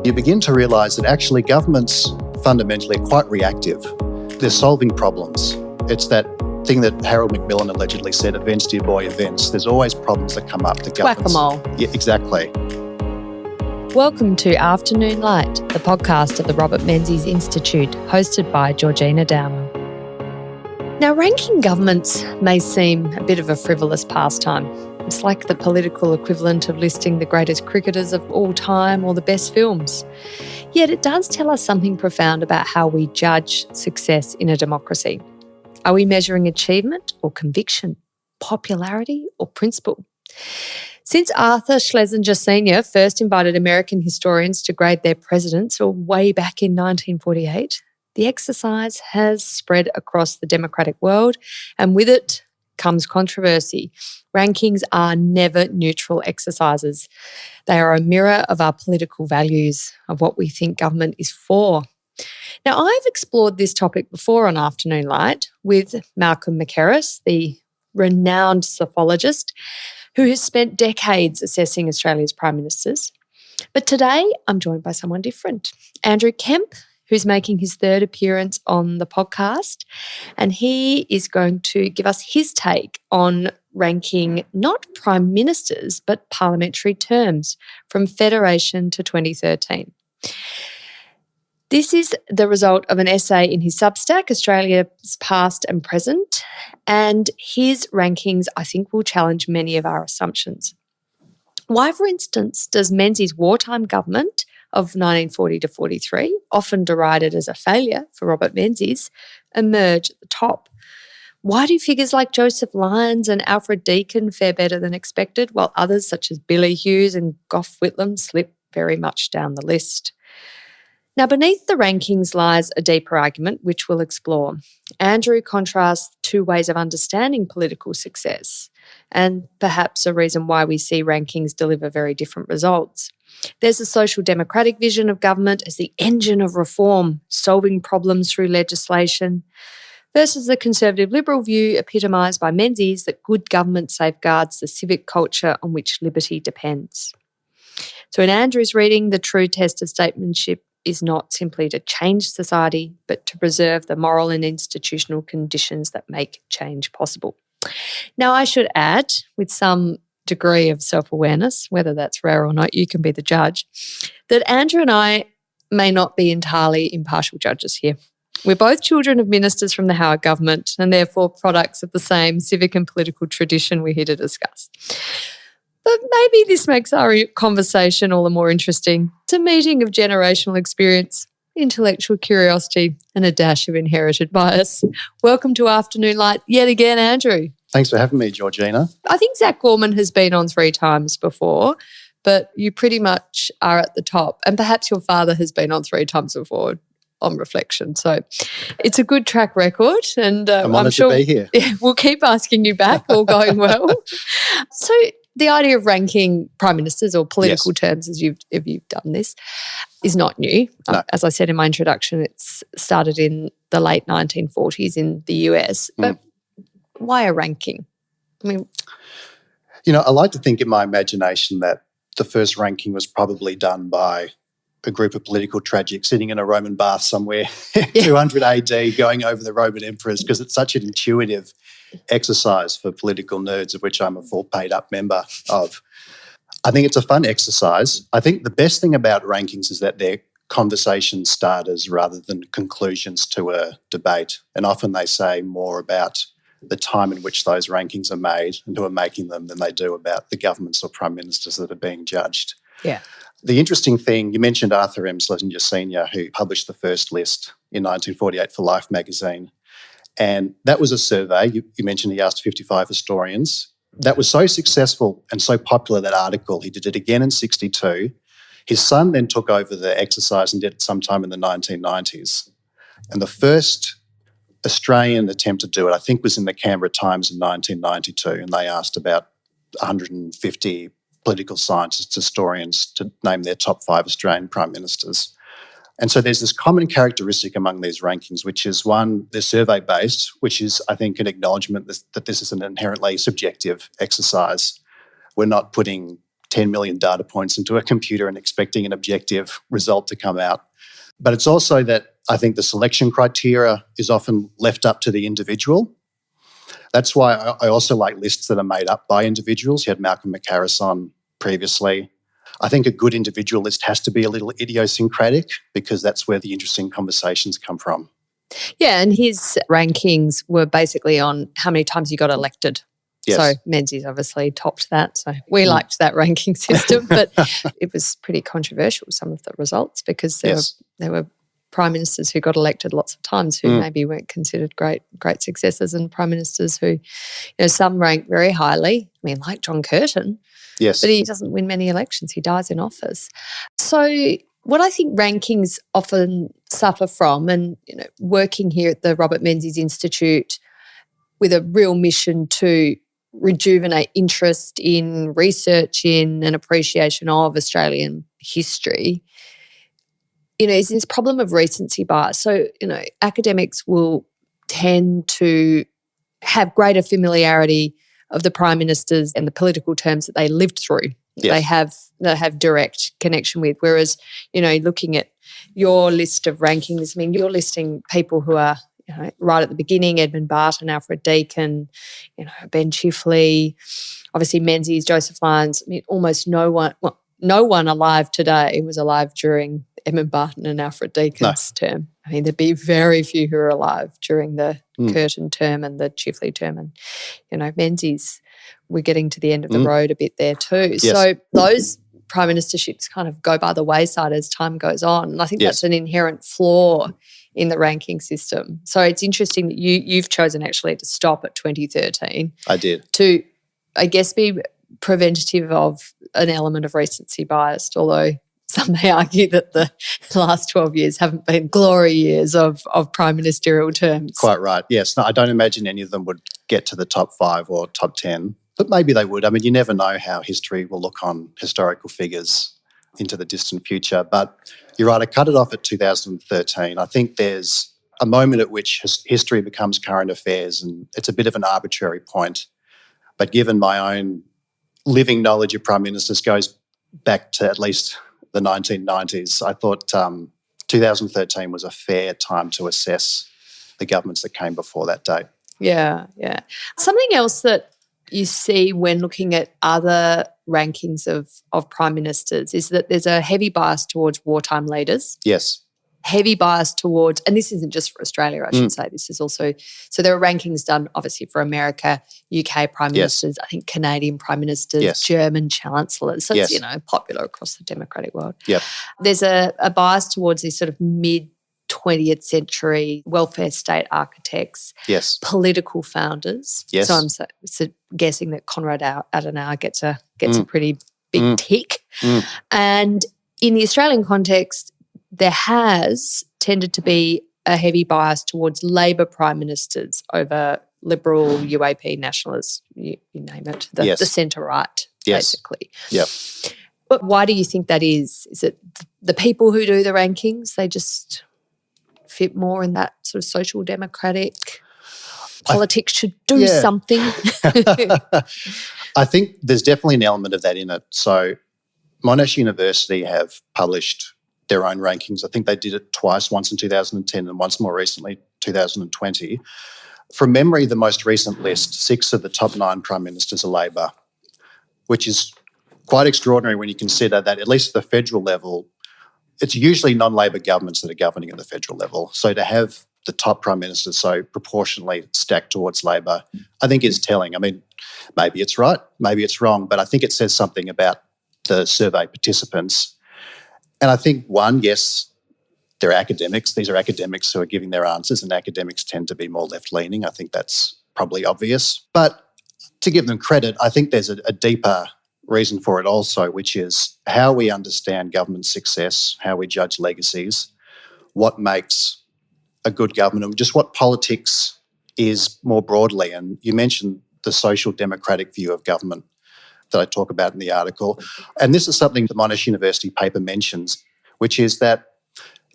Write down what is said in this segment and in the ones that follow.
you begin to realise that actually governments fundamentally are quite reactive. They're solving problems. It's that thing that Harold Macmillan allegedly said, events, dear boy, events. There's always problems that come up to governments. Whack-a-mole. Yeah, exactly. Welcome to Afternoon Light, the podcast of the Robert Menzies Institute, hosted by Georgina Downer. Now, ranking governments may seem a bit of a frivolous pastime. It's like the political equivalent of listing the greatest cricketers of all time or the best films. Yet it does tell us something profound about how we judge success in a democracy. Are we measuring achievement or conviction, popularity or principle? Since Arthur Schlesinger Sr. first invited American historians to grade their presidents, or way back in 1948, the exercise has spread across the democratic world, and with it comes controversy. Rankings are never neutral exercises. They are a mirror of our political values, of what we think government is for. Now, I've explored this topic before on Afternoon Light with Malcolm Mackerras, the renowned psophologist who has spent decades assessing Australia's prime ministers. But today, I'm joined by someone different, Andrew Kemp, who's making his third appearance on the podcast, and he is going to give us his take on ranking not prime ministers, but parliamentary terms from Federation to 2013. This is the result of an essay in his Substack, Australia's Past and Present, and his rankings, I think, will challenge many of our assumptions. Why, for instance, does Menzies' wartime government of 1940 to 43, often derided as a failure for Robert Menzies, emerge at the top? Why do figures like Joseph Lyons and Alfred Deakin fare better than expected, while others such as Billy Hughes and Gough Whitlam slip very much down the list? Now, beneath the rankings lies a deeper argument, which we'll explore. Andrew contrasts two ways of understanding political success, and perhaps a reason why we see rankings deliver very different results. There's a social democratic vision of government as the engine of reform, solving problems through legislation, versus the conservative liberal view epitomised by Menzies that good government safeguards the civic culture on which liberty depends. So in Andrew's reading, the true test of statesmanship is not simply to change society, but to preserve the moral and institutional conditions that make change possible. Now, I should add, with some degree of self-awareness, whether that's rare or not, you can be the judge, that Andrew and I may not be entirely impartial judges here. We're both children of ministers from the Howard government and therefore products of the same civic and political tradition we're here to discuss. But maybe this makes our conversation all the more interesting. It's a meeting of generational experience, intellectual curiosity and a dash of inherited bias. Welcome to Afternoon Light yet again, Andrew. Thanks for having me, Georgina. I think Zach Gorman has been on 3 times before, but you pretty much are at the top. And perhaps your father has been on 3 times before on reflection. So it's a good track record. And I'm sure to be here. We'll keep asking you back, all going well. So the idea of ranking prime ministers or political terms, as you've done this, is not new. No. As I said in my introduction, it's started in the late 1940s in the US. But why a ranking? I mean, I like to think in my imagination that the first ranking was probably done by a group of political tragics sitting in a Roman bath somewhere, 200 AD, going over the Roman emperors, because it's such an intuitive exercise for political nerds, of which I'm a full paid-up member of. I think it's a fun exercise. I think the best thing about rankings is that they're conversation starters rather than conclusions to a debate, and often they say more about the time in which those rankings are made and who are making them than they do about the governments or prime ministers that are being judged. Yeah. The interesting thing, you mentioned Arthur M. Schlesinger Sr., who published the first list in 1948 for Life magazine. And that was a survey. You mentioned he asked 55 historians. That was so successful and so popular, that article, he did it again in 1962. His son then took over the exercise and did it sometime in the 1990s. And the first Australian attempt to do it, I think, was in the Canberra Times in 1992, and they asked about 150 political scientists, historians, to name their top 5 Australian prime ministers. And so there's this common characteristic among these rankings, which is one, they're survey-based, which is, I think, an acknowledgement that this is an inherently subjective exercise. We're not putting 10 million data points into a computer and expecting an objective result to come out. But it's also that I think the selection criteria is often left up to the individual. That's why I also like lists that are made up by individuals. You had Malcolm McHarris on previously. I think a good individual list has to be a little idiosyncratic because that's where the interesting conversations come from. Yeah, and his rankings were basically on how many times you got elected. Yes. So Menzies obviously topped that. So we liked that ranking system, but it was pretty controversial, some of the results, because there were prime ministers who got elected lots of times who maybe weren't considered great successes, and prime ministers who, some rank very highly. I mean, like John Curtin. Yes. But he doesn't win many elections. He dies in office. So what I think rankings often suffer from, and working here at the Robert Menzies Institute with a real mission to rejuvenate interest in research in and appreciation of Australian history, is this problem of recency bias. So, academics will tend to have greater familiarity of the prime ministers and the political terms that they lived through. Yes. They have direct connection with. Whereas, looking at your list of rankings, I mean, you're listing people who are right at the beginning: Edmund Barton, Alfred Deakin, Ben Chifley, obviously Menzies, Joseph Lyons. I mean, almost no one alive today was alive during Edmund Barton and Alfred Deakin's term. I mean, there'd be very few who are alive during the Curtin term and the Chifley term. And, Menzies, we're getting to the end of the road a bit there too. Yes. So those prime ministerships kind of go by the wayside as time goes on. And I think that's an inherent flaw in the ranking system. So it's interesting that you've chosen actually to stop at 2013. I did. To, I guess, be preventative of an element of recency bias, although some may argue that the last 12 years haven't been glory years of prime ministerial terms. Quite right, yes. No, I don't imagine any of them would get to the top 5 or top 10, but maybe they would. I mean, you never know how history will look on historical figures into the distant future. But you're right, I cut it off at 2013. I think there's a moment at which history becomes current affairs, and it's a bit of an arbitrary point. But given my own living knowledge of prime ministers goes back to at least the 1990s, I thought 2013 was a fair time to assess the governments that came before that date. Yeah. Something else that you see when looking at other rankings of prime ministers is that there's a heavy bias towards wartime leaders. Yes. Heavy bias towards, and this isn't just for Australia, I should say, this is also, so there are rankings done obviously for America, UK prime ministers, I think Canadian prime ministers, German chancellors. So it's, popular across the democratic world. Yep. There's a bias towards these sort of mid-20th century welfare state architects, political founders. Yes. So I'm guessing that Konrad Adenauer gets a pretty big tick. And in the Australian context, there has tended to be a heavy bias towards Labor prime ministers over Liberal, UAP, Nationalist, you name it, the centre-right, basically. Yep. But why do you think that is? Is it the people who do the rankings, they just fit more in that sort of social democratic, politics should do something? I think there's definitely an element of that in it. So Monash University have published their own rankings. I think they did it twice, once in 2010 and once more recently, 2020. From memory, the most recent list, 6 of the top 9 prime ministers are Labor, which is quite extraordinary when you consider that at least at the federal level, it's usually non-Labor governments that are governing at the federal level. So to have the top prime minister so proportionally stacked towards Labor, I think is telling. I mean, maybe it's right, maybe it's wrong, but I think it says something about the survey participants. And I think, yes, they're academics. These are academics who are giving their answers, and academics tend to be more left-leaning. I think that's probably obvious. But to give them credit, I think there's a deeper reason for it also, which is how we understand government success, how we judge legacies, what makes a good government, and just what politics is more broadly. And you mentioned the social democratic view of government that I talk about in the article. And this is something the Monash University paper mentions, which is that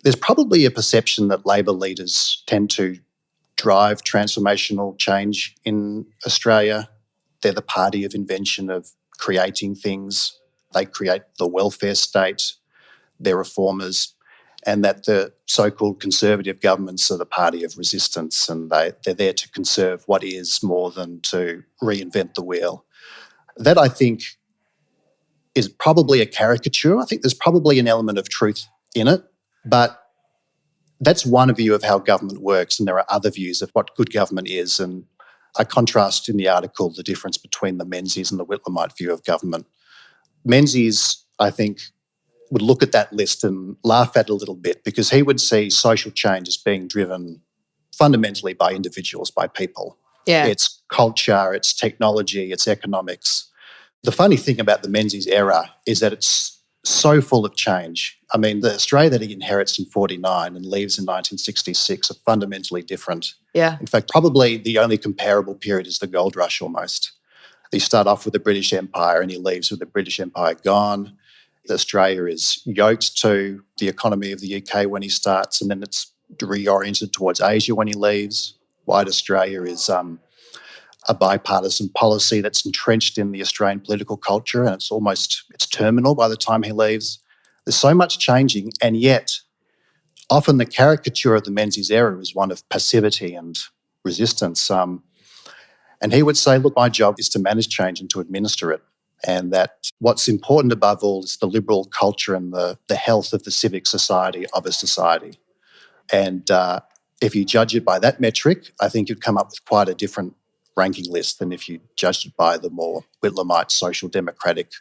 there's probably a perception that Labor leaders tend to drive transformational change in Australia. They're the party of invention, of creating things, They create the welfare state, they're reformers, and that the so-called conservative governments are the party of resistance, and they're there to conserve what is more than to reinvent the wheel. That, I think, is probably a caricature. I think there's probably an element of truth in it, but that's one view of how government works, and there are other views of what good government is. And I contrast in the article the difference between the Menzies and the Whitlamite view of government. Menzies, I think, would look at that list and laugh at it a little bit, because he would see social change as being driven fundamentally by individuals, by people. Yeah. It's culture, it's technology, it's economics. The funny thing about the Menzies era is that it's so full of change. I mean, the Australia that he inherits in 49 and leaves in 1966 are fundamentally different. Yeah. In fact, probably the only comparable period is the gold rush almost. You start off with the British Empire and he leaves with the British Empire gone. Australia is yoked to the economy of the UK when he starts, and then it's reoriented towards Asia when he leaves. White Australia is a bipartisan policy that's entrenched in the Australian political culture, and it's terminal by the time he leaves. There's so much changing, and yet often the caricature of the Menzies era is one of passivity and resistance. And he would say, look, my job is to manage change and to administer it, and that what's important above all is the liberal culture and the health of the civic society of a society. And if you judge it by that metric, I think you'd come up with quite a different ranking list than if you judged it by the more Whitlamite social democratic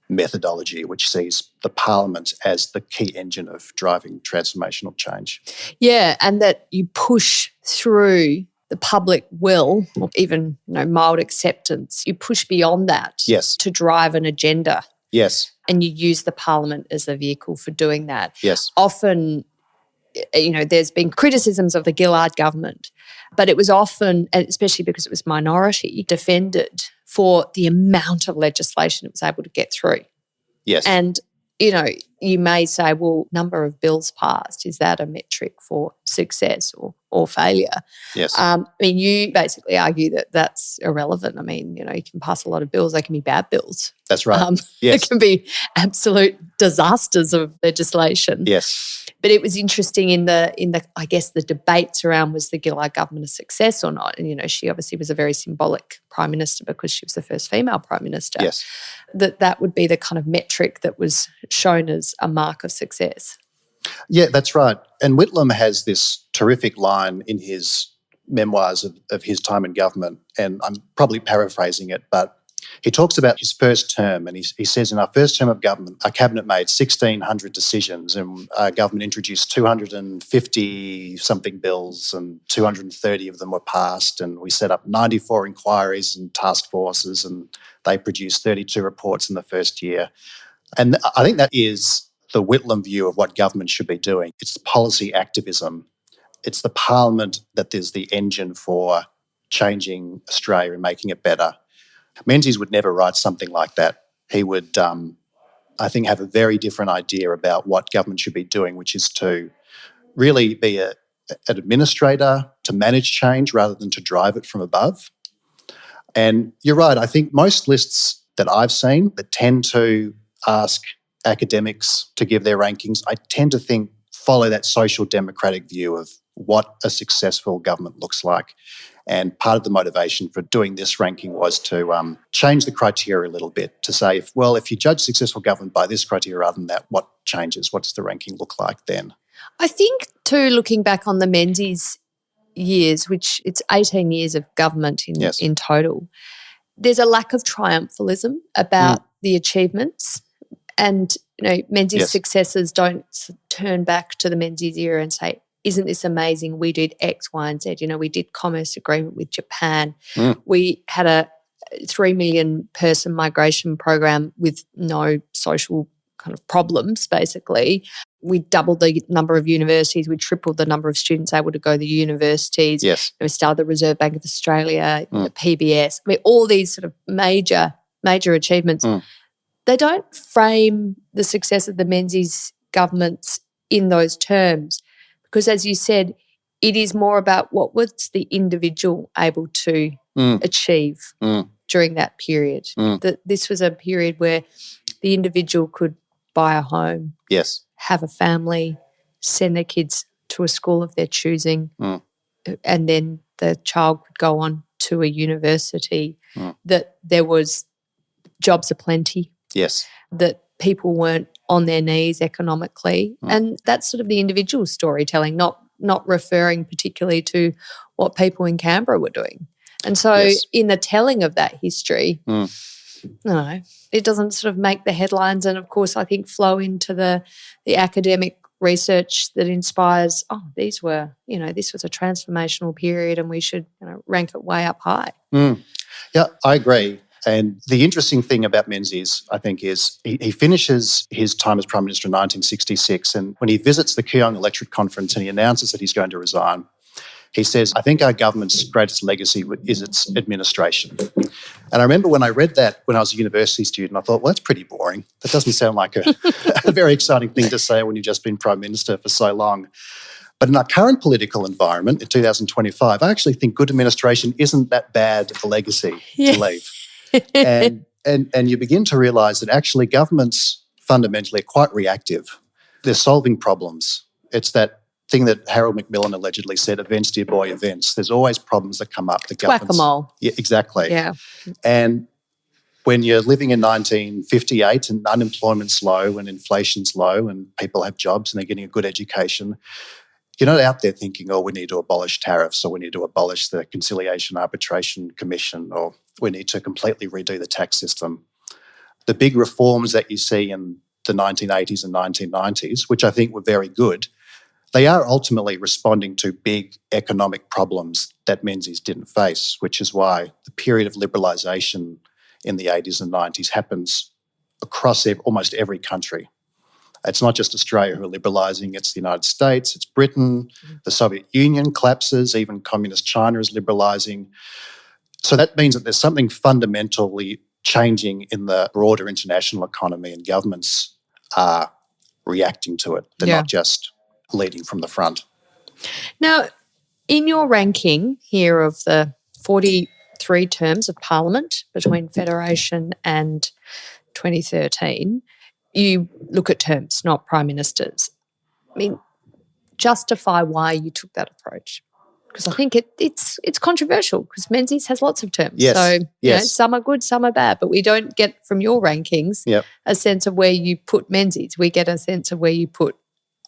methodology, which sees the parliament as the key engine of driving transformational change. Yeah, and that you push through the public will, or even mild acceptance. You push beyond that Yes. to drive an agenda. Yes. And you use the parliament as a vehicle for doing that. Yes. Often, there's been criticisms of the Gillard government, but it was often, and especially because it was minority, defended for the amount of legislation it was able to get through. Yes. And, you may say, well, number of bills passed, is that a metric for success or failure? Yes. You basically argue that that's irrelevant. You can pass a lot of bills. They can be bad bills. That's right. It can be absolute disasters of legislation. Yes. But it was interesting in the I guess the debates around, was the Gillard government a success or not? And she obviously was a very symbolic prime minister because she was the first female prime minister. Yes. That would be the kind of metric that was shown as a mark of success. Yeah, that's right. And Whitlam has this terrific line in his memoirs of his time in government, and I'm probably paraphrasing it, but he talks about his first term, and he says, in our first term of government, our cabinet made 1,600 decisions, and our government introduced 250-something bills, and 230 of them were passed, and we set up 94 inquiries and task forces, and they produced 32 reports in the first year. And I think that is the Whitlam view of what government should be doing. It's policy activism. It's the parliament that is the engine for changing Australia and making it better. Menzies would never write something like that. He would, I think, have a very different idea about what government should be doing, which is to really be an administrator, to manage change rather than to drive it from above. And you're right, I think most lists that I've seen that tend to ask academics to give their rankings, I tend to think follow that social democratic view of what a successful government looks like. And part of the motivation for doing this ranking was to change the criteria a little bit, to say, if you judge successful government by this criteria rather than that, what changes? What does the ranking look like then? I think too, looking back on the Menzies years, which it's 18 years of government in total, there's a lack of triumphalism about the achievements. And, Menzies' successors don't turn back to the Menzies era and say, isn't this amazing? We did X, Y, and Z. We did commerce agreement with Japan. We had a 3 million person migration program with no social kind of problems, basically. We doubled the number of universities. We tripled the number of students able to go to the universities. Yes. We started the Reserve Bank of Australia, the PBS. All these sort of major achievements. They don't frame the success of the Menzies governments in those terms, because, as you said, it is more about what was the individual able to achieve during that period. That this was a period where the individual could buy a home, Yes. have a family, send their kids to a school of their choosing, and then the child could go on to a university, that there was jobs aplenty, Yes. that people weren't on their knees economically. And that's sort of the individual storytelling, not referring particularly to what people in Canberra were doing. And so in the telling of that history, no, it doesn't sort of make the headlines, and of course I think flow into the academic research that inspires, this was a transformational period and we should rank it way up high. Yeah, I agree. And the interesting thing about Menzies, I think, is he finishes his time as Prime Minister in 1966, and when he visits the Keong Electorate Conference and he announces that he's going to resign, he says, I think our government's greatest legacy is its administration. And I remember when I read that when I was a university student, I thought, well, that's pretty boring. That doesn't sound like a very exciting thing to say when you've just been Prime Minister for so long. But in our current political environment in 2025, I actually think good administration isn't that bad a legacy to leave. And you begin to realise that actually governments fundamentally are quite reactive. They're solving problems. It's that thing that Harold Macmillan allegedly said, events, dear boy, events. There's always problems that come up. Whack-a-mole. Yeah, exactly. Yeah. And when you're living in 1958 and unemployment's low and inflation's low and people have jobs and they're getting a good education, you're not out there thinking, we need to abolish tariffs, or we need to abolish the Conciliation Arbitration Commission, or we need to completely redo the tax system. The big reforms that you see in the 1980s and 1990s, which I think were very good, they are ultimately responding to big economic problems that Menzies didn't face, which is why the period of liberalisation in the 80s and 90s happens across almost every country. It's not just Australia who are liberalising, it's the United States, it's Britain, the Soviet Union collapses, even communist China is liberalising. So that means that there's something fundamentally changing in the broader international economy, and governments are reacting to it. They're not just leading from the front. Now, in your ranking here of the 43 terms of Parliament between Federation and 2013, you look at terms, not Prime Ministers. I mean, justify why you took that approach. Because I think it's controversial, because Menzies has lots of terms. Yes. So some are good, some are bad, but we don't get from your rankings a sense of where you put Menzies. We get a sense of where you put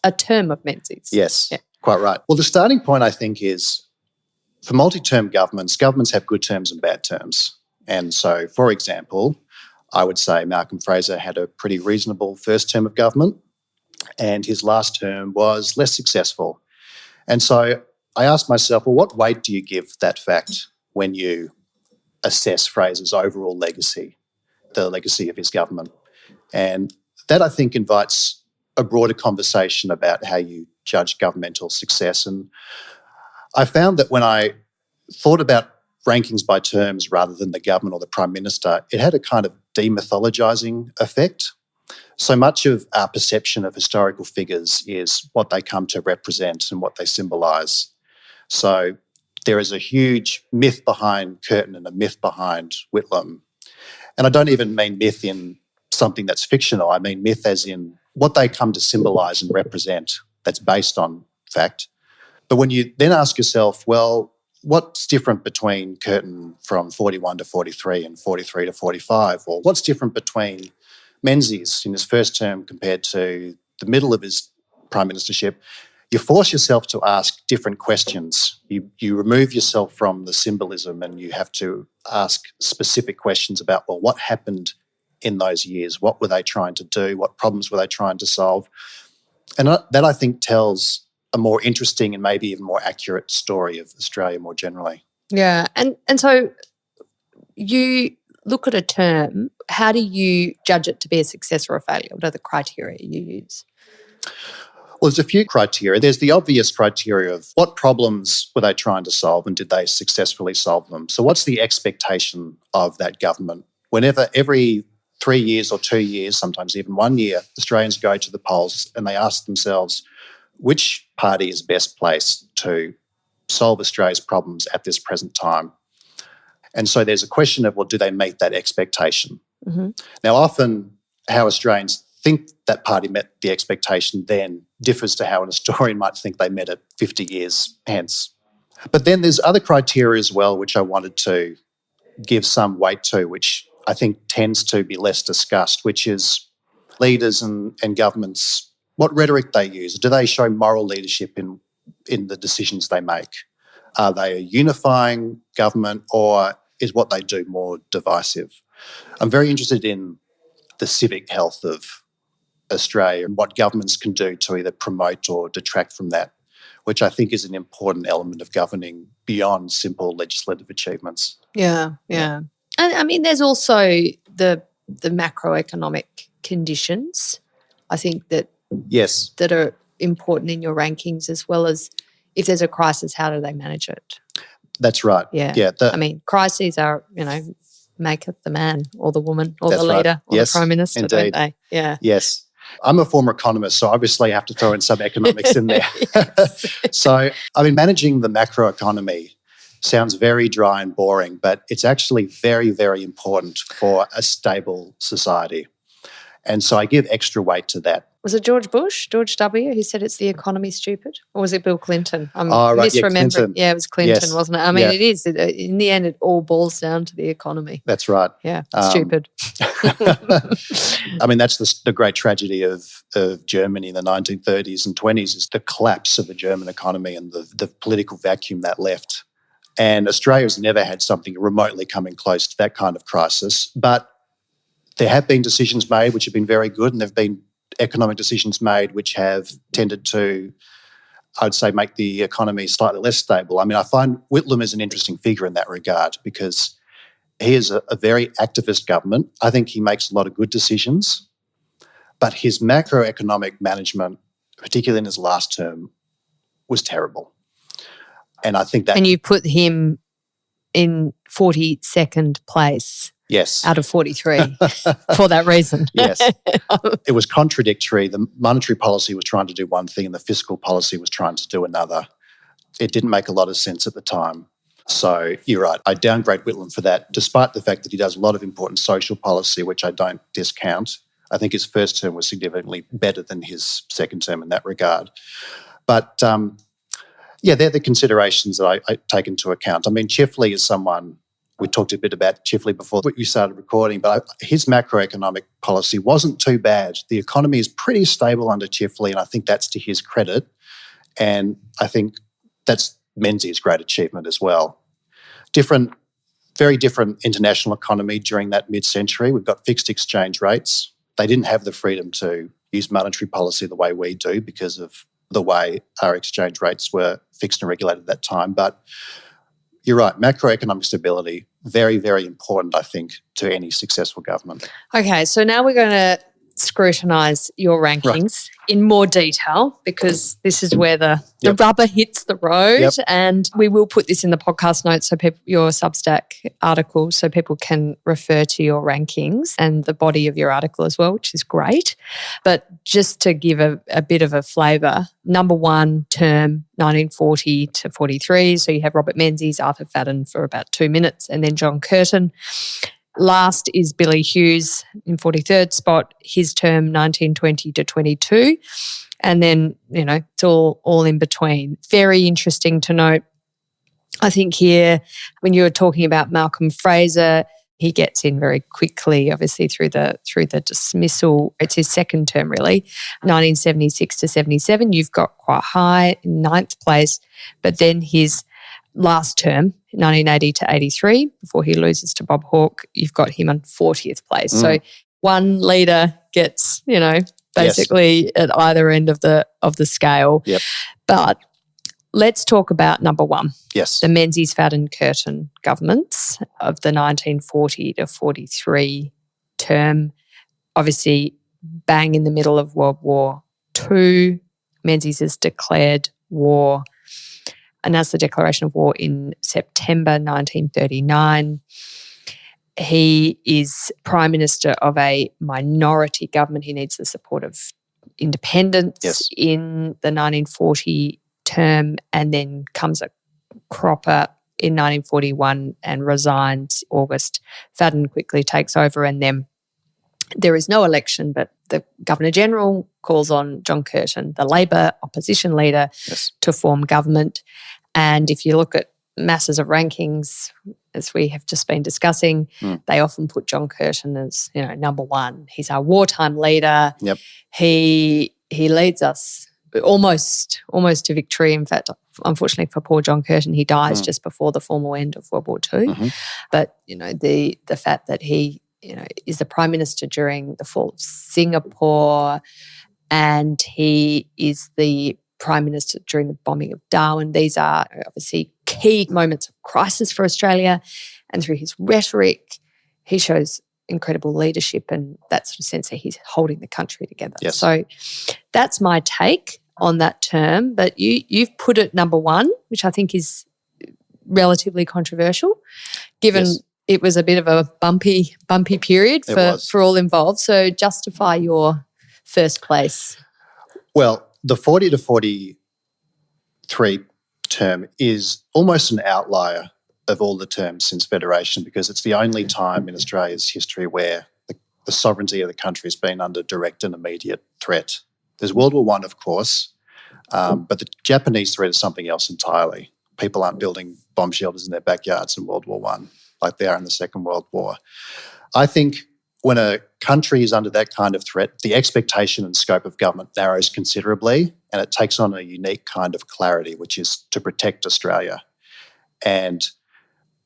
a term of Menzies. Yes, quite right. Well, the starting point, I think, is for multi-term governments have good terms and bad terms. And so, for example, I would say Malcolm Fraser had a pretty reasonable first term of government, and his last term was less successful. And so I asked myself, well, what weight do you give that fact when you assess Fraser's overall legacy, the legacy of his government? And that, I think, invites a broader conversation about how you judge governmental success. And I found that when I thought about rankings by terms rather than the government or the Prime Minister, it had a kind of demythologising effect. So much of our perception of historical figures is what they come to represent and what they symbolise. So there is a huge myth behind Curtin and a myth behind Whitlam. And I don't even mean myth in something that's fictional. I mean myth as in what they come to symbolise and represent that's based on fact. But when you then ask yourself, well, what's different between Curtin from 41 to 43 and 43 to 45? Or what's different between Menzies in his first term compared to the middle of his prime ministership? You force yourself to ask different questions. You remove yourself from the symbolism and you have to ask specific questions about, well, what happened in those years? What were they trying to do? What problems were they trying to solve? And that, I think, tells a more interesting and maybe even more accurate story of Australia more generally. Yeah. And so you look at a term, how do you judge it to be a success or a failure? What are the criteria you use? Well, there's a few criteria. There's the obvious criteria of what problems were they trying to solve and did they successfully solve them? So what's the expectation of that government? Whenever every 3 years or 2 years, sometimes even 1 year, Australians go to the polls and they ask themselves, which party is best placed to solve Australia's problems at this present time? And so there's a question of, well, do they meet that expectation? Mm-hmm. Now, often how Australians think that party met the expectation then differs to how an historian might think they met it 50 years hence. But then there's other criteria as well which I wanted to give some weight to, which I think tends to be less discussed, which is leaders and governments, what rhetoric they use. Do they show moral leadership in the decisions they make? Are they a unifying government, or is what they do more divisive? I'm very interested in the civic health of Australia and what governments can do to either promote or detract from that, which I think is an important element of governing beyond simple legislative achievements. Yeah. And I mean, there's also the macroeconomic conditions, I think, that are important in your rankings, as well as if there's a crisis, how do they manage it? That's right. Yeah. I mean, crises are, maketh the man or the woman or the leader or the Prime Minister, indeed. don't they? Yeah. Yes. I'm a former economist, so obviously I have to throw in some economics in there. So, I mean, managing the macroeconomy sounds very dry and boring, but it's actually very, very important for a stable society. And so I give extra weight to that. Was it George W., who said it's the economy, stupid? Or was it Bill Clinton? I'm right, misremembering. Clinton. Yeah, it was Clinton, Yes. wasn't it? I mean, it is. In the end, it all boils down to the economy. That's right. Yeah, stupid. I mean, that's the great tragedy of Germany in the 1930s and 20s, is the collapse of the German economy and the political vacuum that left. And Australia's never had something remotely coming close to that kind of crisis. But there have been decisions made which have been very good, and there have been economic decisions made which have tended to, I would say, make the economy slightly less stable. I mean, I find Whitlam is an interesting figure in that regard because he is a very activist government. I think he makes a lot of good decisions, but his macroeconomic management, particularly in his last term, was terrible. And I think that... And you put him in 42nd place. Yes. Out of 43 for that reason. Yes. It was contradictory. The monetary policy was trying to do one thing and the fiscal policy was trying to do another. It didn't make a lot of sense at the time. So you're right. I downgrade Whitlam for that, despite the fact that he does a lot of important social policy, which I don't discount. I think his first term was significantly better than his second term in that regard. But, they're the considerations that I take into account. I mean, Chifley is someone... We talked a bit about Chifley before we started recording, but his macroeconomic policy wasn't too bad. The economy is pretty stable under Chifley, and I think that's to his credit. And I think that's Menzies' great achievement as well. Very different international economy during that mid-century. We've got fixed exchange rates. They didn't have the freedom to use monetary policy the way we do because of the way our exchange rates were fixed and regulated at that time. But you're right, macroeconomic stability, very, very important, I think, to any successful government. Okay, so now we're going to scrutinise your rankings in more detail, because this is where the rubber hits the road. And we will put this in the podcast notes, so your Substack article, so people can refer to your rankings and the body of your article as well, which is great. But just to give a bit of a flavour, number one term, 1940 to 43. So you have Robert Menzies, Arthur Fadden for about 2 minutes, and then John Curtin. Last is Billy Hughes in 43rd spot, his term 1920 to 22. And then, it's all in between. Very interesting to note, I think here, when you were talking about Malcolm Fraser, he gets in very quickly, obviously through the dismissal. It's his second term, really, 1976 to 77. You've got quite high in 9th place, but then his last term, 1980 to 83, before he loses to Bob Hawke, you've got him on 40th place. So one leader gets, basically at either end of the scale. Yep. But let's talk about number one. Yes. The Menzies, Fadden, Curtin governments of the 1940 to 43 term. Obviously, bang in the middle of World War II. Menzies has declared war, announced the declaration of war in September 1939. He is Prime Minister of a minority government. He needs the support of independents in the 1940 term, and then comes a cropper in 1941 and resigns August. Fadden quickly takes over, and then there is no election, but the Governor-General calls on John Curtin, the Labor opposition leader, to form government. And if you look at masses of rankings, as we have just been discussing, they often put John Curtin as, number one. He's our wartime leader. Yep. He leads us almost to victory. In fact, unfortunately for poor John Curtin, he dies just before the formal end of World War II. Mm-hmm. But, the fact that he, is the Prime Minister during the fall of Singapore, and he is the Prime Minister during the bombing of Darwin. These are obviously key moments of crisis for Australia, and through his rhetoric, he shows incredible leadership and that sort of sense that he's holding the country together. Yes. So that's my take on that term. But you've put it number one, which I think is relatively controversial, given it was a bit of a bumpy period for all involved. So justify your first place. Well, the 40 to 43 term is almost an outlier of all the terms since Federation, because it's the only time in Australia's history where the sovereignty of the country has been under direct and immediate threat. There's World War I, of course, but the Japanese threat is something else entirely. People aren't building bomb shelters in their backyards in World War I like they are in the Second World War. I think when a country is under that kind of threat, the expectation and scope of government narrows considerably, and it takes on a unique kind of clarity, which is to protect Australia. And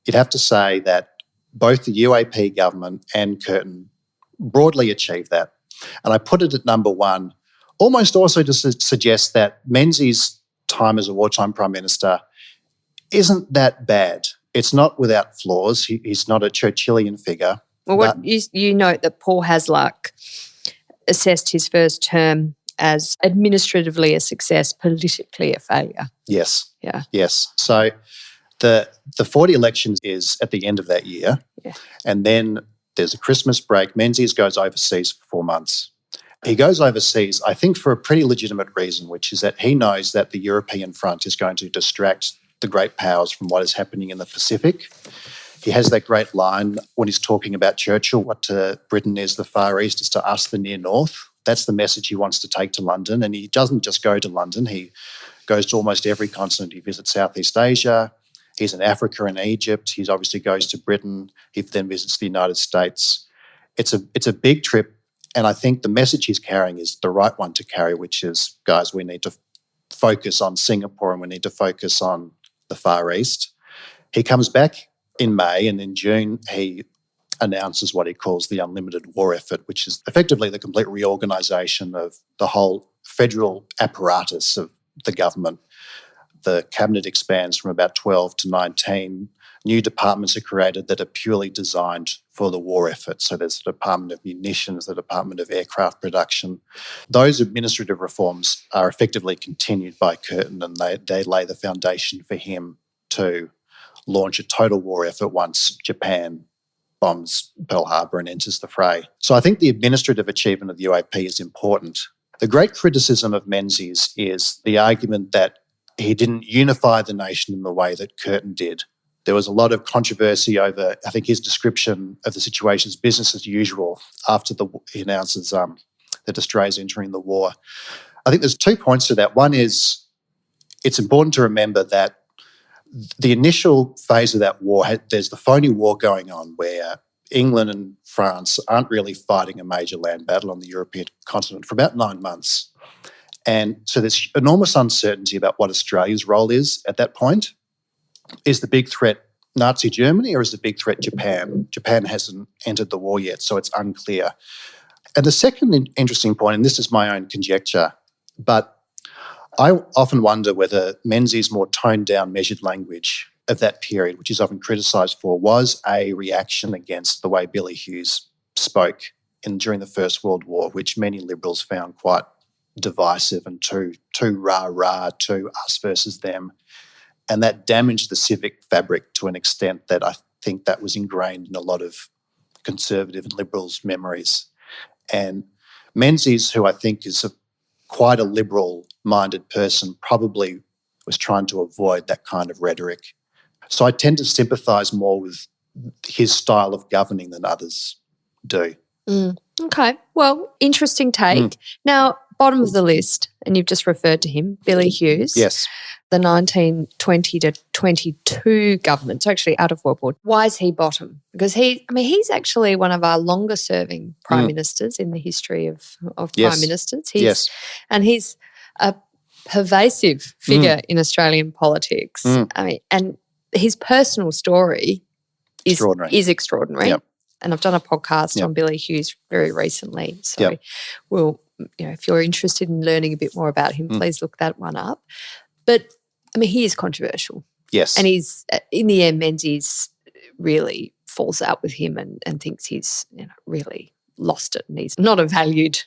you'd have to say that both the UAP government and Curtin broadly achieved that. And I put it at number one, almost also to suggest that Menzies' time as a wartime Prime Minister isn't that bad. It's not without flaws. He's not a Churchillian figure. Well, you note that Paul Hasluck assessed his first term as administratively a success, politically a failure. Yes. Yeah. Yes. So the 40 elections is at the end of that year, and then there's a Christmas break. Menzies goes overseas for 4 months. He goes overseas, I think, for a pretty legitimate reason, which is that he knows that the European front is going to distract the great powers from what is happening in the Pacific. He has that great line when he's talking about Churchill, what to Britain is the Far East is to us the Near North. That's the message he wants to take to London. And he doesn't just go to London. He goes to almost every continent. He visits Southeast Asia. He's in Africa and Egypt. He obviously goes to Britain. He then visits the United States. It's a big trip. And I think the message he's carrying is the right one to carry, which is, guys, we need to focus on Singapore and we need to focus on the Far East. He comes back in May, and in June he announces what he calls the unlimited war effort, which is effectively the complete reorganisation of the whole federal apparatus of the government. The cabinet expands from about 12 to 19. New departments are created that are purely designed for the war effort. So there's the Department of Munitions, the Department of Aircraft Production. Those administrative reforms are effectively continued by Curtin, and they lay the foundation for him to launch a total war effort once Japan bombs Pearl Harbor and enters the fray. So I think the administrative achievement of the UAP is important. The great criticism of Menzies is the argument that he didn't unify the nation in the way that Curtin did. There was a lot of controversy over, I think, his description of the situation as business as usual after he announces that Australia's entering the war. I think there's 2 points to that. One is it's important to remember that the initial phase of that war, there's the phony war going on where England and France aren't really fighting a major land battle on the European continent for about 9 months. And so there's enormous uncertainty about what Australia's role is at that point. Is the big threat Nazi Germany or is the big threat Japan? Japan hasn't entered the war yet, so it's unclear. And the second interesting point, and this is my own conjecture, but I often wonder whether Menzies' more toned-down, measured language of that period, which he's often criticised for, was a reaction against the way Billy Hughes spoke during the First World War, which many Liberals found quite divisive and too rah-rah, too us versus them. And that damaged the civic fabric to an extent that I think that was ingrained in a lot of Conservative and Liberals' memories. And Menzies, who I think is quite a liberal-minded person, probably was trying to avoid that kind of rhetoric. So I tend to sympathise more with his style of governing than others do. Okay. Well, interesting take. Now, bottom of the list, and you've just referred to him, Billy Hughes. Yes. The 1920 to 22 government, so actually out of World War. Why is he bottom? Because he's actually one of our longer serving prime ministers in the history of prime ministers. And he's a pervasive figure in Australian politics. And his personal story is extraordinary. Yep. And I've done a podcast on Billy Hughes very recently. So we'll, if you're interested in learning a bit more about him, please look that one up. But, he is controversial. Yes. And he's, in the end, Menzies really falls out with him and thinks he's, really lost it and he's not a valued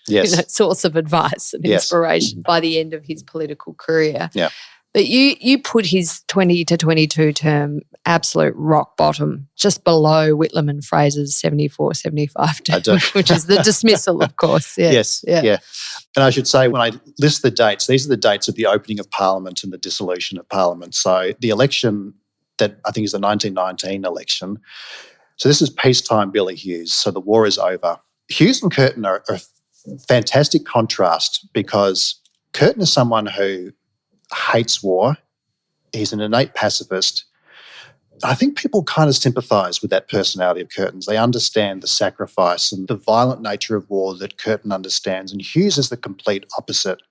source of advice and inspiration by the end of his political career. Yeah. But you put his 20 to 22 term absolute rock bottom just below Whitlam and Fraser's 74, 75 term, which is the dismissal, of course. Yeah. Yes. Yeah. And I should say, when I list the dates, these are the dates of the opening of Parliament and the dissolution of Parliament. So the election that I think is the 1919 election. So this is peacetime Billy Hughes. So the war is over. Hughes and Curtin are a fantastic contrast because Curtin is someone who hates war. He's an innate pacifist. I think people kind of sympathise with that personality of Curtin's. They understand the sacrifice and the violent nature of war that Curtin understands, and Hughes is the complete opposite.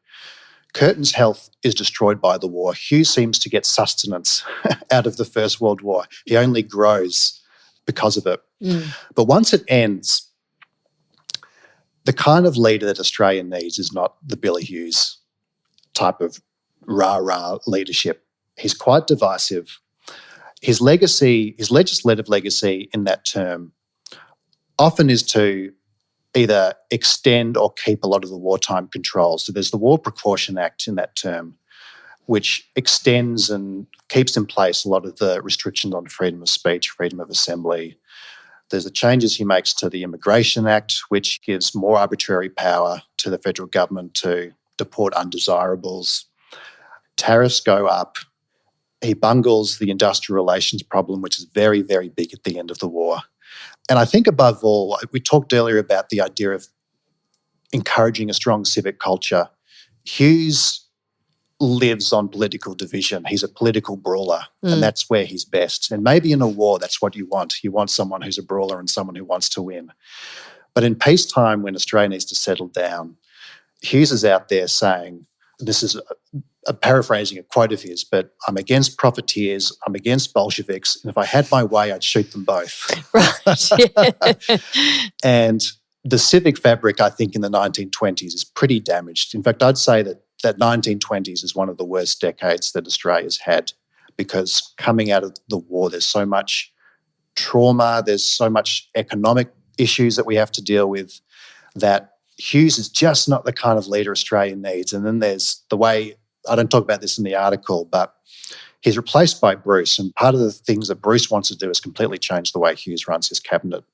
Curtin's health is destroyed by the war. Hughes seems to get sustenance out of the First World War. He only grows because of it. But once it ends, the kind of leader that Australia needs is not the Billy Hughes type of rah-rah leadership. He's quite divisive. His legacy, his legislative legacy in that term often is to either extend or keep a lot of the wartime controls. So there's the War Precaution Act in that term, which extends and keeps in place a lot of the restrictions on freedom of speech, freedom of assembly. There's the changes he makes to the Immigration Act, which gives more arbitrary power to the federal government to deport undesirables. Tariffs go up. He bungles the industrial relations problem, which is very, very big at the end of the war. And I think above all, we talked earlier about the idea of encouraging a strong civic culture. Hughes lives on political division. He's a political brawler, and that's where he's best. And maybe in a war, that's what you want. You want someone who's a brawler and someone who wants to win. But in peacetime, when Australia needs to settle down, Hughes is out there saying, this is a paraphrasing a quote of his, but I'm against profiteers, I'm against Bolsheviks, and if I had my way, I'd shoot them both. Right. And the civic fabric, I think, in the 1920s is pretty damaged. In fact, I'd say that 1920s is one of the worst decades that Australia's had, because coming out of the war, there's so much trauma, there's so much economic issues that we have to deal with, that Hughes is just not the kind of leader Australia needs. And then there's the way, I don't talk about this in the article, but he's replaced by Bruce. And part of the things that Bruce wants to do is completely change the way Hughes runs his cabinet.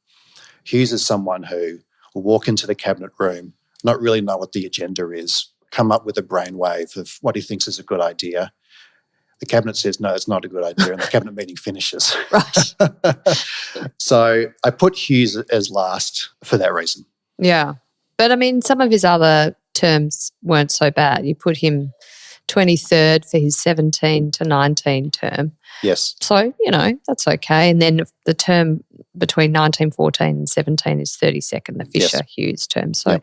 Hughes is someone who will walk into the cabinet room, not really know what the agenda is, come up with a brainwave of what he thinks is a good idea. The cabinet says, no, it's not a good idea, and the cabinet meeting finishes. Right. So I put Hughes as last for that reason. Yeah. But, I mean, some of his other terms weren't so bad. You put him 23rd for his 17 to 19 term. Yes. So, that's okay. And then the term between 1914 and 17 is 32nd, the Fisher-Hughes term. So,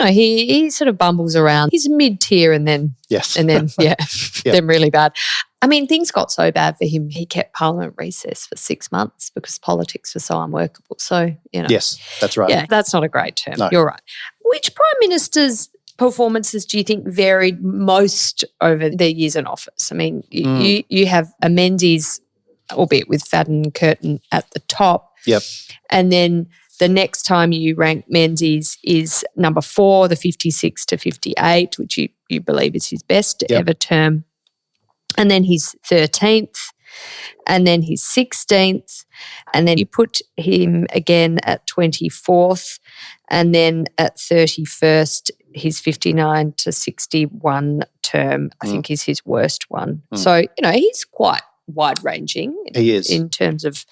he sort of bumbles around. He's mid-tier and then, then really bad. I mean, things got so bad for him, he kept Parliament recess for 6 months because politics was so unworkable. So, Yes, that's right. Yeah, that's not a great term. No. You're right. Which prime ministers' performances do you think varied most over their years in office? I mean, you have a Menzies, albeit with Fadden and Curtin at the top. Yep. And then the next time you rank Menzies is number 4, the 56 to 58, which you believe is his best ever term. And then he's 13th, and then he's 16th, and then you put him again at 24th, and then at 31st, his 59 to 61 term, I think, is his worst one. So, he's quite wide-ranging. He is. In terms of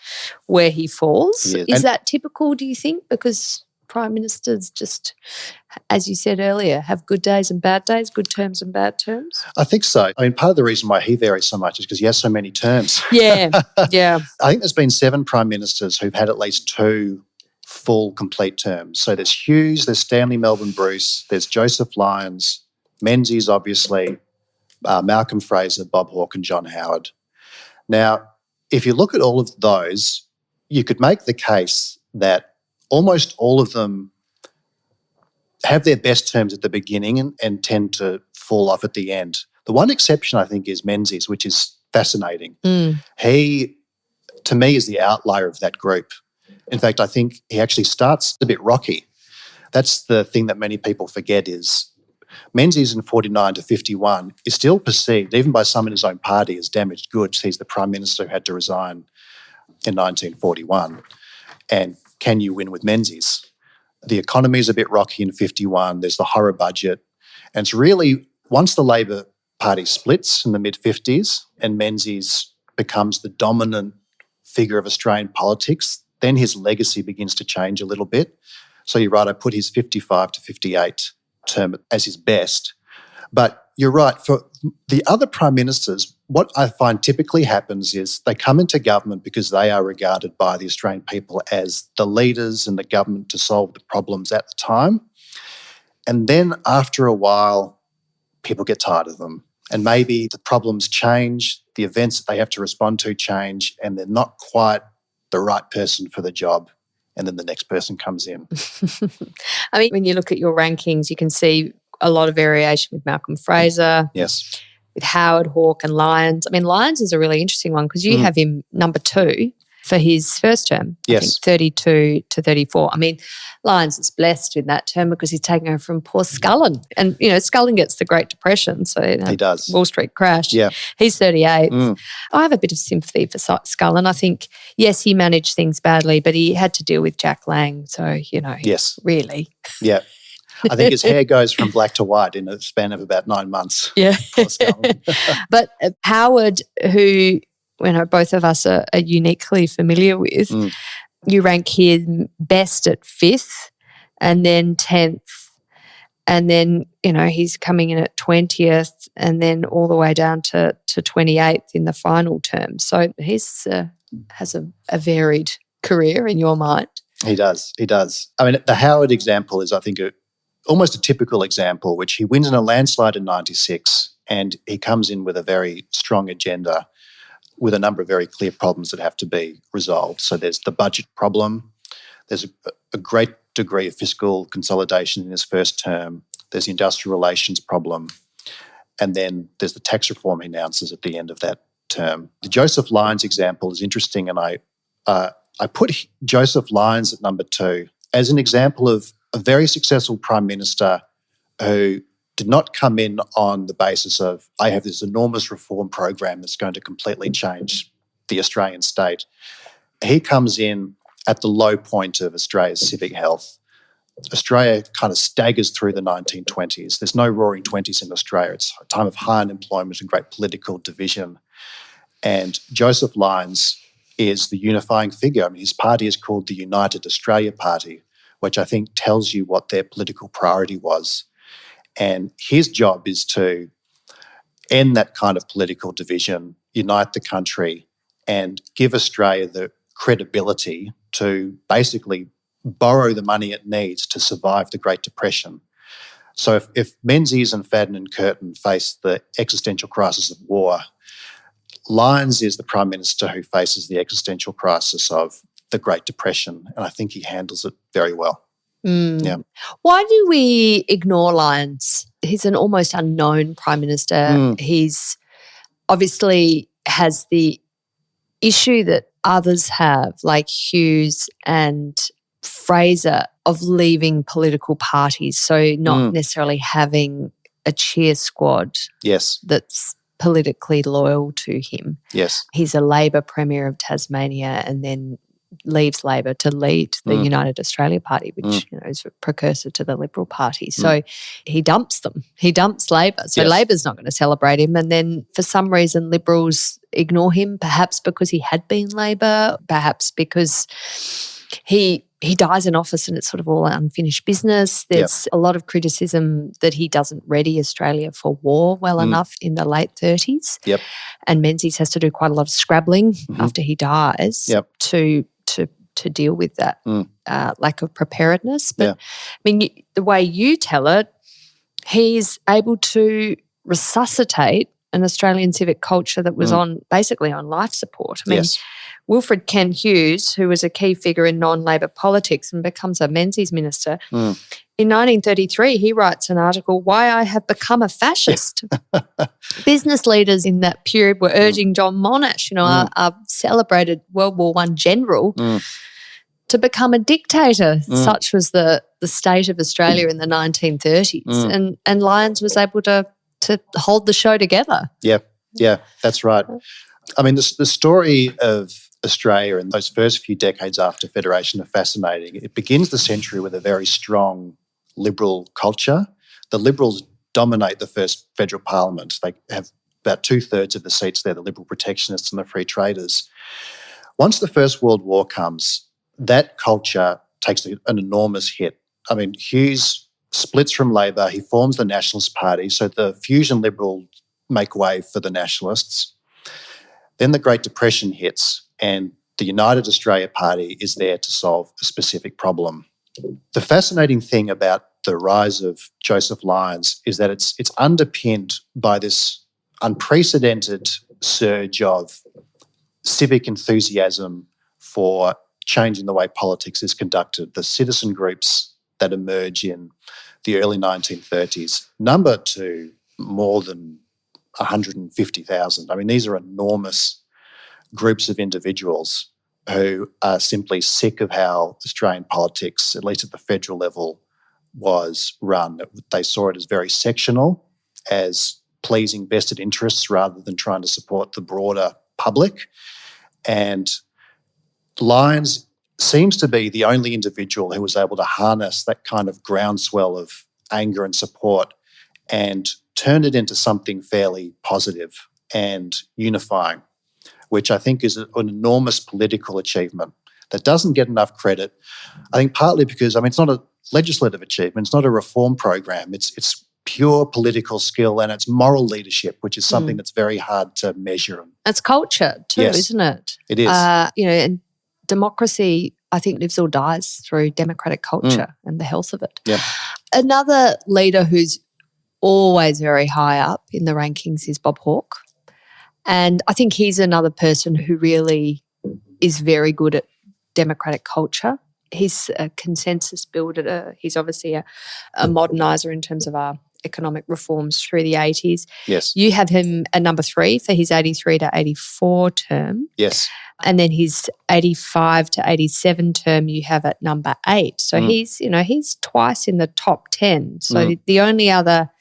where he falls. He is. Is that typical, do you think? Because prime ministers just, as you said earlier, have good days and bad days, good terms and bad terms? I think so. I mean, part of the reason why he varies so much is because he has so many terms. Yeah, yeah. I think there's been 7 prime ministers who've had at least 2 full, complete terms. So there's Hughes, there's Stanley Melbourne Bruce, there's Joseph Lyons, Menzies, obviously, Malcolm Fraser, Bob Hawke and John Howard. Now, if you look at all of those, you could make the case that almost all of them have their best terms at the beginning and tend to fall off at the end. The one exception, I think, is Menzies, which is fascinating. He, to me, is the outlier of that group. In fact, I think he actually starts a bit rocky. That's the thing that many people forget is Menzies in 49 to 51 is still perceived, even by some in his own party, as damaged goods. He's the Prime Minister who had to resign in 1941. And can you win with Menzies? The economy is a bit rocky in 51. There's the horror budget. And it's really, once the Labor Party splits in the mid-50s and Menzies becomes the dominant figure of Australian politics, then his legacy begins to change a little bit. So you're right, I put his 55 to 58 term as his best. But you're right, for the other prime ministers, what I find typically happens is they come into government because they are regarded by the Australian people as the leaders in the government to solve the problems at the time. And then after a while, people get tired of them. And maybe the problems change, the events that they have to respond to change, and they're not quite the right person for the job. And then the next person comes in. I mean, when you look at your rankings, you can see a lot of variation with Malcolm Fraser. Yes. With Howard, Hawke and Lyons. I mean, Lyons is a really interesting one because you have him number 2 for his first term. Yes. I think 32 to 34. I mean, Lyons is blessed in that term because he's taking over from poor Scullin. And, Scullin gets the Great Depression. So he does. Wall Street crash. Yeah. He's 38. I have a bit of sympathy for Scullin. I think, yes, he managed things badly, but he had to deal with Jack Lang. So, yes. Really. Yeah. I think his hair goes from black to white in a span of about 9 months. Yeah. But Howard, who both of us are uniquely familiar with, you rank him best at 5th and then 10th. And then, he's coming in at 20th and then all the way down to 28th in the final term. So he's has a varied career in your mind. He does. I mean, the Howard example is, I think, almost a typical example, which he wins in a landslide in 96 and he comes in with a very strong agenda with a number of very clear problems that have to be resolved. So there's the budget problem, there's a great degree of fiscal consolidation in his first term, there's the industrial relations problem, and then there's the tax reform he announces at the end of that term. The Joseph Lyons example is interesting, and I put Joseph Lyons at number 2 as an example of a very successful prime minister who did not come in on the basis of, I have this enormous reform program that's going to completely change the Australian state. He comes in at the low point of Australia's civic health. Australia kind of staggers through the 1920s. There's no roaring 20s in Australia. It's a time of high unemployment and great political division. And Joseph Lyons is the unifying figure. I mean, his party is called the United Australia Party, which I think tells you what their political priority was. And his job is to end that kind of political division, unite the country, and give Australia the credibility to basically borrow the money it needs to survive the Great Depression. So if Menzies and Fadden and Curtin face the existential crisis of war, Lyons is the Prime Minister who faces the existential crisis of the Great Depression, and I think he handles it very well. Yeah. Why do we ignore Lyons? He's an almost unknown Prime Minister. He's obviously has the issue that others have, like Hughes and Fraser, of leaving political parties, so not necessarily having a cheer squad that's politically loyal to him. Yes. He's a Labor Premier of Tasmania and then leaves Labor to lead the United Australia Party, which is a precursor to the Liberal Party. So he dumps them. He dumps Labor. So Labor's not going to celebrate him. And then for some reason Liberals ignore him, perhaps because he had been Labor, perhaps because he he dies in office and it's sort of all unfinished business. There's a lot of criticism that he doesn't ready Australia for war well enough in the late 30s. Yep. And Menzies has to do quite a lot of scrabbling after he dies to deal with that lack of preparedness. But, I mean, the way you tell it, he's able to resuscitate an Australian civic culture that was basically on life support. I mean, Wilfred Kent Hughes, who was a key figure in non-Labor politics and becomes a Menzies minister, in 1933 he writes an article, "Why I Have Become a Fascist." Business leaders in that period were urging John Monash, our celebrated World War I general, to become a dictator. Such was the state of Australia in the 1930s. And Lyons was able to hold the show together. Yeah, that's right. I mean, the story of Australia in those first few decades after Federation are fascinating. It begins the century with a very strong Liberal culture. The Liberals dominate the first federal parliament. They have about 2/3 of the seats there, the Liberal protectionists and the free traders. Once the First World War comes, that culture takes an enormous hit. I mean, Hughes splits from Labor. He forms the Nationalist Party, so the fusion Liberals make way for the Nationalists. Then the Great Depression hits and the United Australia Party is there to solve a specific problem. The fascinating thing about the rise of Joseph Lyons is that it's underpinned by this unprecedented surge of civic enthusiasm for changing the way politics is conducted. The citizen groups that emerge in the early 1930s number to more than 150,000. I mean, these are enormous groups of individuals who are simply sick of how Australian politics, at least at the federal level, was run. They saw it as very sectional, as pleasing vested interests rather than trying to support the broader public. And Lyons seems to be the only individual who was able to harness that kind of groundswell of anger and support and turn it into something fairly positive and unifying, which I think is an enormous political achievement that doesn't get enough credit. I think partly because, it's not a legislative achievement, it's not a reform program, it's pure political skill and it's moral leadership, which is something that's very hard to measure. It's culture too, isn't it? It is. And democracy, I think, lives or dies through democratic culture and the health of it. Yep. Another leader who's always very high up in the rankings is Bob Hawke. And I think he's another person who really is very good at democratic culture. He's a consensus builder. He's obviously a moderniser in terms of our economic reforms through the 80s. Yes. You have him at number 3 for his 83 to 84 term. Yes. And then his 85 to 87 term you have at number 8. So he's twice in the top 10. So the only other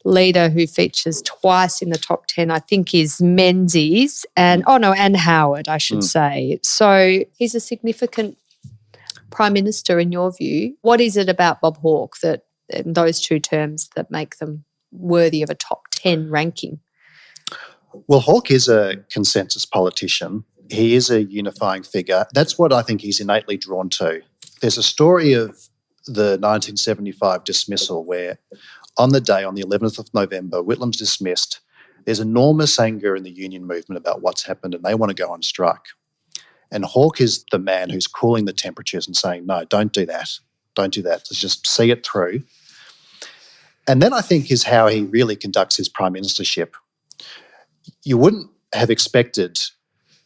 leader who features twice in the top 10, I think, is Menzies and Howard, I should say. So he's a significant Prime Minister in your view. What is it about Bob Hawke that in those two terms that make them worthy of a top 10 ranking? Well, Hawke is a consensus politician. He is a unifying figure. That's what I think he's innately drawn to. There's a story of the 1975 dismissal where on the day, on the 11th of November, Whitlam's dismissed. There's enormous anger in the union movement about what's happened and they want to go on strike. And Hawke is the man who's cooling the temperatures and saying, no, don't do that. Don't do that. Let's just see it through. And then I think is how he really conducts his prime ministership. You wouldn't have expected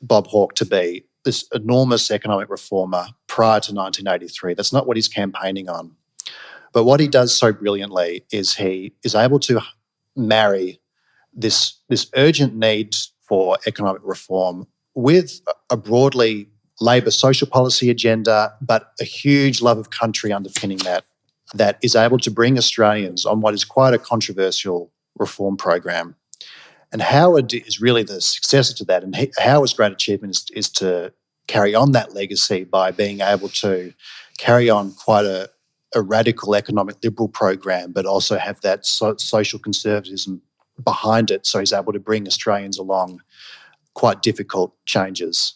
Bob Hawke to be this enormous economic reformer prior to 1983. That's not what he's campaigning on. But what he does so brilliantly is he is able to marry this urgent need for economic reform with a broadly Labor social policy agenda, but a huge love of country underpinning that is able to bring Australians on what is quite a controversial reform program. And Howard is really the successor to that. And Howard's great achievement is to carry on that legacy by being able to carry on quite a radical economic liberal program, but also have that social conservatism behind it. So he's able to bring Australians along quite difficult changes.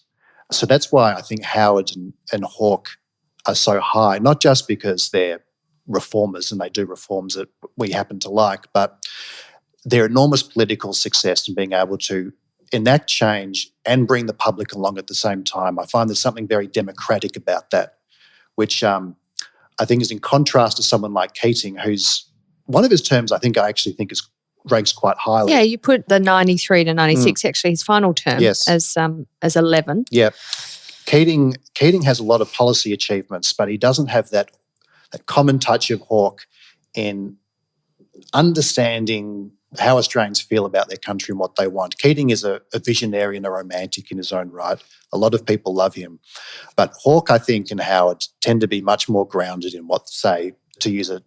So that's why I think Howard and Hawke are so high, not just because they're reformers and they do reforms that we happen to like, but their enormous political success in being able to enact change and bring the public along at the same time. I find there's something very democratic about that, which I think is in contrast to someone like Keating, who's one of his terms I actually think ranks quite highly. Yeah, you put the 93 to 96, actually his final term, yes, as 11. Yeah. Keating has a lot of policy achievements, but he doesn't have that common touch of Hawke in understanding how Australians feel about their country and what they want. Keating is a visionary and a romantic in his own right. A lot of people love him. But Hawke, I think, and Howard tend to be much more grounded in what, say, to use a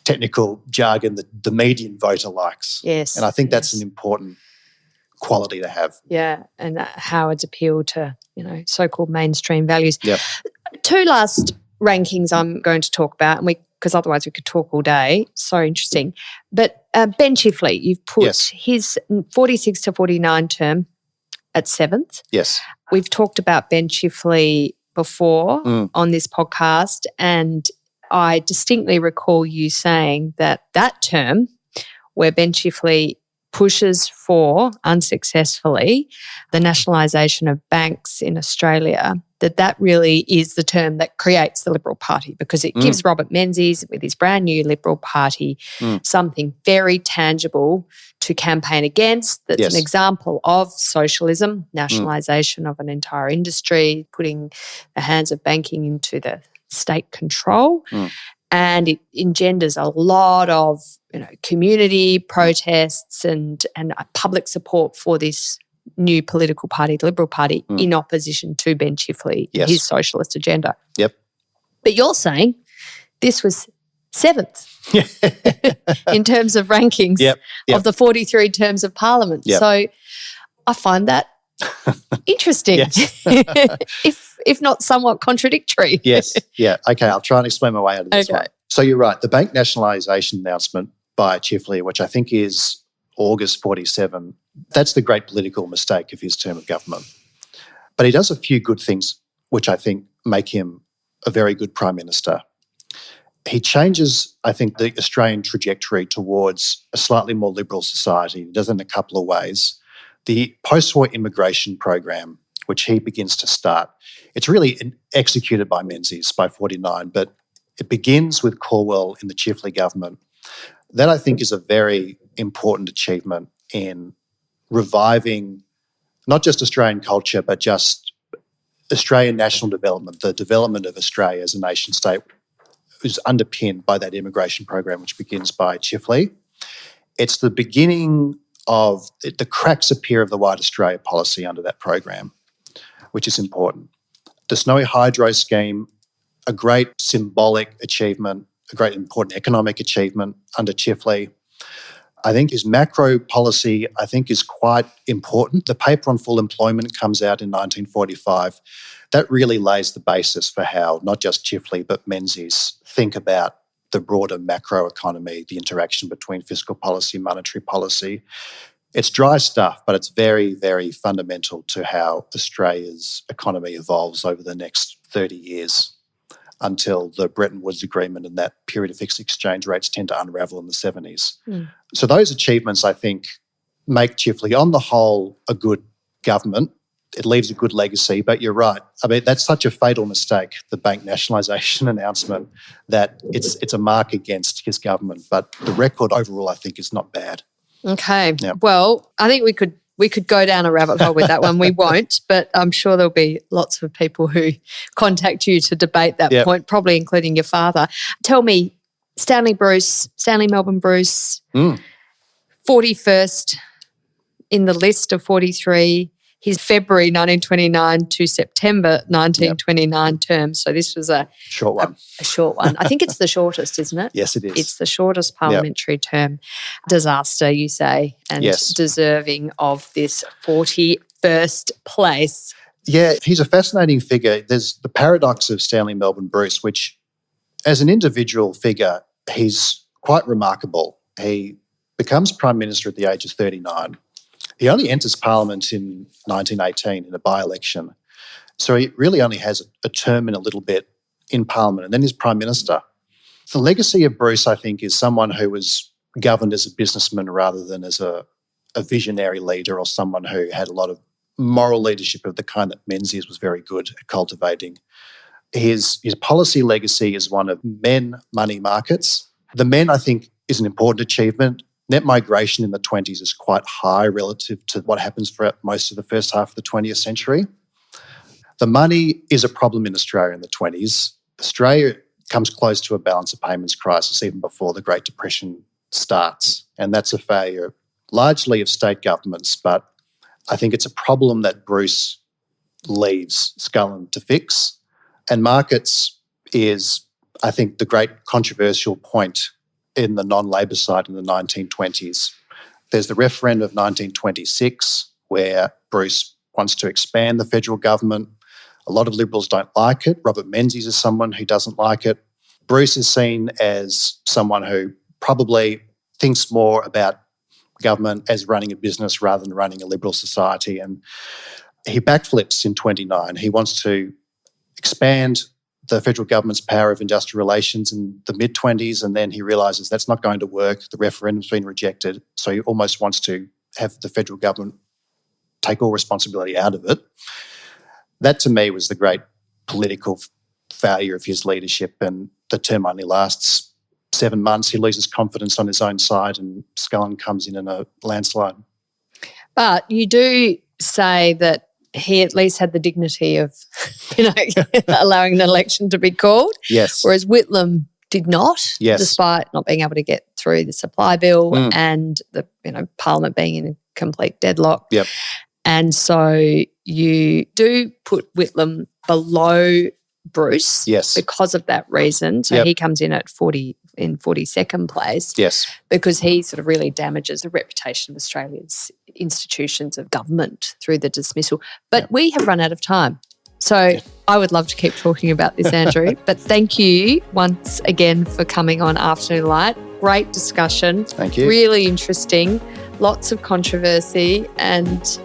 technical jargon, the median voter likes. Yes. And I think that's an important quality to have. Yeah, and Howard's appeal to, so-called mainstream values. Yep. Two last rankings I'm going to talk about, and because otherwise we could talk all day. So interesting. But Ben Chifley, you've put his 46 to 49 term at 7th. Yes. We've talked about Ben Chifley before on this podcast, and I distinctly recall you saying that term where Ben Chifley pushes for, unsuccessfully, the nationalisation of banks in Australia, that really is the term that creates the Liberal Party, because it gives Robert Menzies, with his brand new Liberal Party, something very tangible to campaign against. That's an example of socialism, nationalisation of an entire industry, putting the hands of banking into the state control. And it engenders a lot of community protests and public support for this new political party, the Liberal Party, in opposition to Ben Chifley, his socialist agenda. Yep. But you're saying this was 7th in terms of rankings of the 43 terms of Parliament. Yep. So I find that interesting, if not somewhat contradictory. Yes, yeah. Okay, I'll try and explain my way out of this one. So you're right. The bank nationalisation announcement by Chifley, which I think is August 47, that's the great political mistake of his term of government. But he does a few good things which I think make him a very good Prime Minister. He changes, I think, the Australian trajectory towards a slightly more liberal society. He does it in a couple of ways. The post-war immigration program, which he begins to start, it's really executed by Menzies by 49, but it begins with Caldwell in the Chifley government. That, I think, is a very important achievement in reviving not just Australian culture, but just Australian national development, the development of Australia as a nation state is underpinned by that immigration program, which begins by Chifley. It's the beginning of the cracks appear of the White Australia policy under that program, which is important. The Snowy Hydro scheme, a great symbolic achievement, a great important economic achievement under Chifley. I think his macro policy, is quite important. The paper on full employment comes out in 1945. That really lays the basis for how not just Chifley but Menzies think about the broader macro economy, the interaction between fiscal policy, monetary policy. It's dry stuff, but it's very, very fundamental to how Australia's economy evolves over the next 30 years until the Bretton Woods Agreement and that period of fixed exchange rates tend to unravel in the 70s. So those achievements, I think, make Chifley, on the whole, a good government. It leaves a good legacy, but you're right. I mean, that's such a fatal mistake, the bank nationalisation announcement, that it's a mark against his government. But the record overall, I think, is not bad. Okay. Yep. Well, I think we could go down a rabbit hole with that one. We won't, but I'm sure there'll be lots of people who contact you to debate that point, probably including your father. Tell me, Stanley Melbourne Bruce, 41st in the list of 43, his February 1929 to September 1929 term. So this was a short one. A short one. I think it's the shortest, isn't it? Yes, it is. It's the shortest parliamentary term. Disaster, you say, and deserving of this 41st place. Yeah, he's a fascinating figure. There's the paradox of Stanley Melbourne Bruce, which as an individual figure, he's quite remarkable. He becomes Prime Minister at the age of 39. He only enters Parliament in 1918 in a by-election. So he really only has a term and a little bit in Parliament, and then he's Prime Minister. The legacy of Bruce, I think, is someone who was governed as a businessman rather than as a visionary leader or someone who had a lot of moral leadership of the kind that Menzies was very good at cultivating. His policy legacy is one of men, money, markets. The men, I think, is an important achievement. Net migration in the 20s is quite high relative to what happens for most of the first half of the 20th century. The money is a problem in Australia in the 20s. Australia comes close to a balance of payments crisis even before the Great Depression starts. And that's a failure largely of state governments, but I think it's a problem that Bruce leaves Scullin to fix. And markets is, I think, the great controversial point in the non-Labor side in the 1920s. There's the referendum of 1926 where Bruce wants to expand the federal government. A lot of Liberals don't like it. Robert Menzies is someone who doesn't like it. Bruce is seen as someone who probably thinks more about government as running a business rather than running a liberal society. And he backflips in 29. He wants to expand the federal government's power of industrial relations in the mid-20s, and then he realises that's not going to work. The referendum's been rejected, so he almost wants to have the federal government take all responsibility out of it. That, to me, was the great political failure of his leadership, and the term only lasts 7 months. He loses confidence on his own side, and Scullin comes in a landslide. But you do say that he at least had the dignity of, allowing an election to be called. Yes. Whereas Whitlam did not, yes, despite not being able to get through the supply bill and the Parliament being in a complete deadlock. Yep. And so you do put Whitlam below Bruce, yes, because of that reason. So he comes in at 42nd place, yes, because he sort of really damages the reputation of Australia's institutions of government through the dismissal. But we have run out of time. So I would love to keep talking about this, Andrew, but thank you once again for coming on Afternoon Light. Great discussion. Thank you. Really interesting. Lots of controversy, and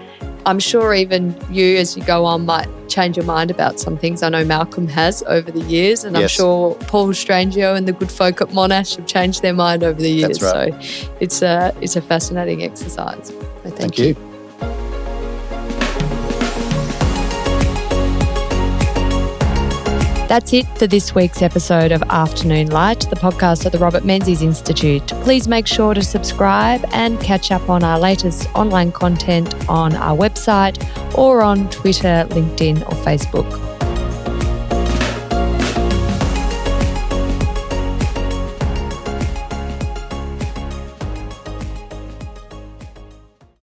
I'm sure even you, as you go on, might change your mind about some things. I know Malcolm has over the years, and I'm sure Paul Strangio and the good folk at Monash have changed their mind over the years. That's right. So it's a fascinating exercise. So thank you. That's it for this week's episode of Afternoon Light, the podcast of the Robert Menzies Institute. Please make sure to subscribe and catch up on our latest online content on our website or on Twitter, LinkedIn or Facebook.